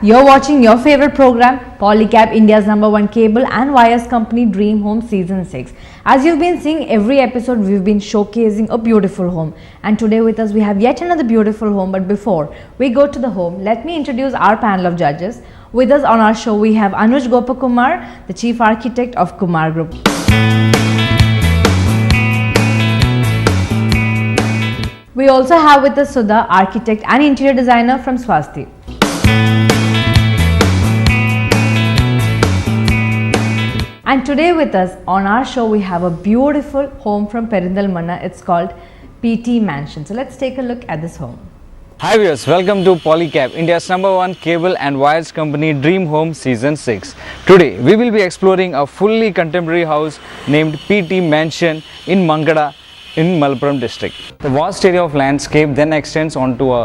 You're watching your favorite program, Polycab, India's #1 cable and wires company, Dream Home Season 6. As you've been seeing every episode, we've been showcasing a beautiful home. And today with us, we have yet another beautiful home. But before we go to the home, let me introduce our panel of judges. With us on our show, we have Anuj Gopakumar, the Chief Architect of Kumar Group. We also have with us Sudha, Architect and Interior Designer from Swasti. And today with us on our show, we have a beautiful home from Perunthalmanna. It's called P.T.Mansion. So let's take a look at this home. Hi viewers, welcome to Polycab, India's #1 cable and wires company, Dream Home Season 6. Today we will be exploring a fully contemporary house named P.T.Mansion in Mangada in Malappuram district. The vast area of landscape then extends onto a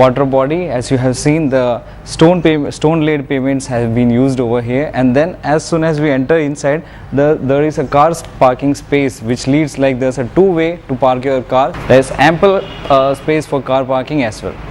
water body. As you have seen, the stone laid pavements have been used over here, and then as soon as we enter inside, there is a car parking space which leads like there's a two-way to park your car. There's ample space for car parking as well.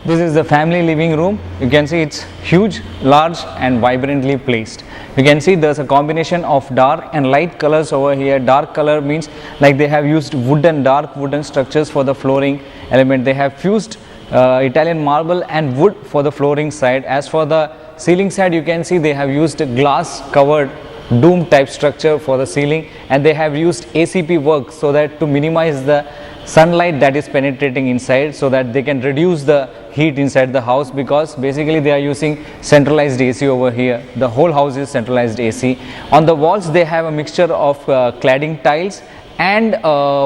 This is the family living room. You can see it's huge, large and vibrantly placed. You can see there's a combination of dark and light colors over here. Dark color means like they have used dark wooden structures for the flooring element. They have fused Italian marble and wood for the flooring side. As for the ceiling side, you can see they have used a glass covered dome type structure for the ceiling, and they have used ACP work so that to minimize the sunlight that is penetrating inside, so that they can reduce the heat inside the house, because basically they are using centralized AC over here. The whole house is centralized AC. On the walls they have a mixture of cladding tiles and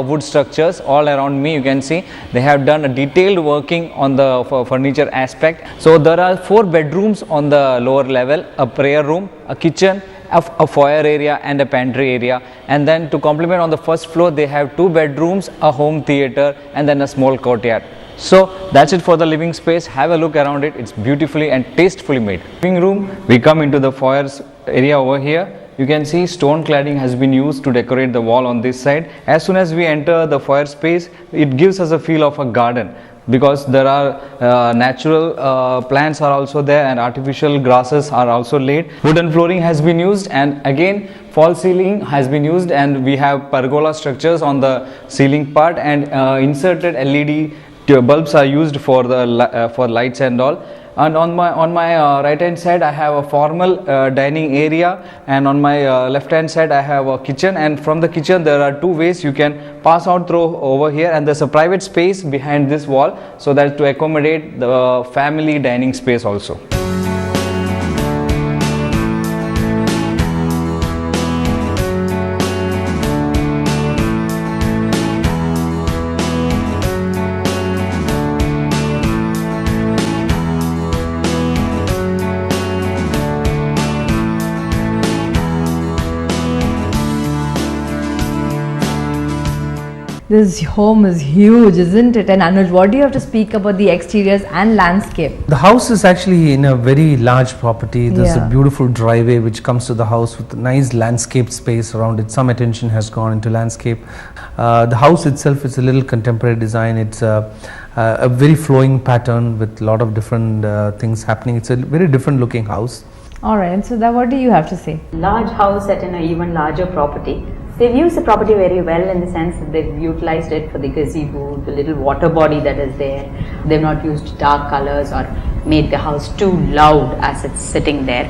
wood structures all around me. You can see they have done a detailed working on the furniture aspect. So there are 4 bedrooms on the lower level, a prayer room, a kitchen, a foyer area and a pantry area, and then to complement on the first floor they have 2 bedrooms, a home theater and then a small courtyard. So that's it for the living space. Have a look around it. It's beautifully and tastefully made. Living room, we come into the foyer area over here. You can see stone cladding has been used to decorate the wall on this side. As soon as we enter the foyer space, it gives us a feel of a garden, because there are natural plants are also there and artificial grasses are also laid. Wooden flooring has been used, and again false ceiling has been used, and we have pergola structures on the ceiling part, and inserted LED bulbs are used for the for lights and all. And on my right hand side I have a formal dining area, and on my left hand side I have a kitchen, and from the kitchen there are 2 ways you can pass out through over here, and there's a private space behind this wall so that to accommodate the family dining space also. This home is huge, isn't it? And Anuj, what do you have to speak about the exteriors and landscape? The house is actually in a very large property. There's a beautiful driveway which comes to the house with a nice landscape space around it. Some attention has gone into landscape. The house itself is a little contemporary design. It's a very flowing pattern with a lot of different things happening. It's a very different looking house. Alright, and so what do you have to say? Large house set in an even larger property. They've used the property very well in the sense that they've utilized it for the gazebo, the little water body that is there. They've not used dark colors or made the house too loud as it's sitting there.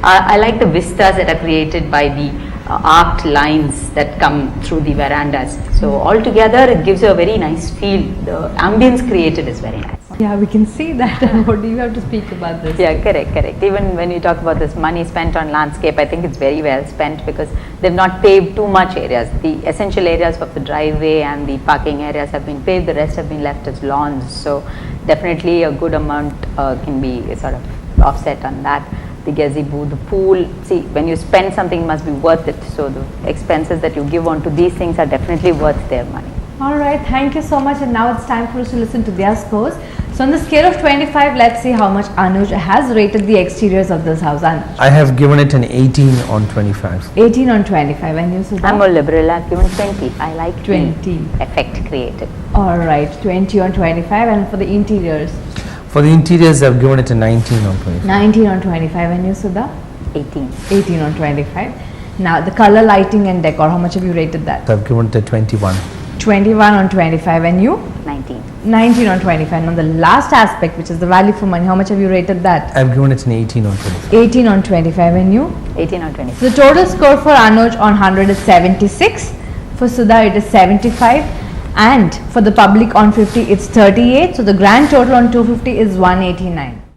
I like the vistas that are created by the arced lines that come through the verandas. So altogether it gives you a very nice feel. The ambience created is very nice. Yeah, we can see that. And what do you have to speak about this? Yeah, correct. Even when you talk about this money spent on landscape, I think it's very well spent, because they've not paved too much areas. The essential areas of the driveway and the parking areas have been paved, the rest have been left as lawns. So definitely a good amount can be sort of offset on that. the gazebo, the pool. See, when you spend something, it must be worth it. So the expenses that you give on to these things are definitely worth their money. Alright, thank you so much, and now it's time for us to listen to their scores. So on the scale of 25, let's see how much Anuj has rated the exteriors of this house. Anuj. I have given it an 18 on 25. 18 on 25, and you, Sudha? I'm more liberal. I've given 20. I like 20. the effect created. Alright, 20 on 25, and for the interiors? For the interiors, I've given it a 19 on 25. 19 on 25, and you, Sudha? 18. 18 on 25. Now the color, lighting and decor, how much have you rated that? I've given it a 21. 21 on 25, and you? 19. 19 on 25. Now the last aspect, which is the value for money, how much have you rated that? I've given it an 18 on 25. 18 on 25, and you? 18 on 20. So the total score for Anuj on 100 is 76, for Sudha it is 75, and for the public on 50 it's 38, so the grand total on 250 is 189.